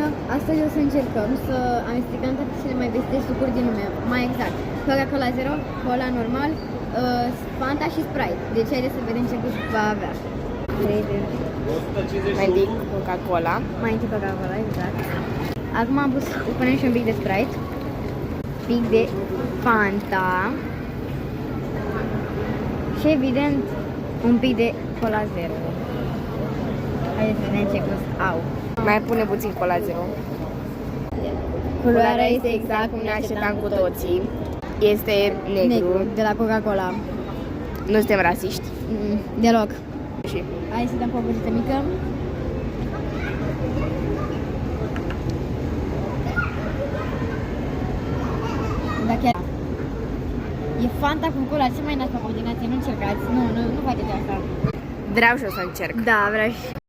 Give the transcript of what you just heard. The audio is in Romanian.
bună! Astăzi o să încercăm să amestecăm toate cele mai vechi sucuri din lume. Mai exact, Coca-Cola Zero, Cola normal, Fanta și Sprite. Deci haideți să vedem ce gust va avea. Mai întâi Coca-Cola. Mai întâi Coca-Cola, exact. Acum am pus, punem și un pic de Sprite, un pic de Fanta și evident un pic de Cola Zero. Haideți să vedem ce gust au. Mai pune puțin Cola Zero. Culoarea este exact cum ne așteptam cu toții. Este negru. de la Coca-Cola. Nu suntem rasiști. Deloc. Și Hai să dăm pe o bujită mică. Da, chiar. E Fanta cu cola, ce mai nașpa combinație, nu încercați. Nu faceți asta. vreau și eu să încerc. Da, vreau și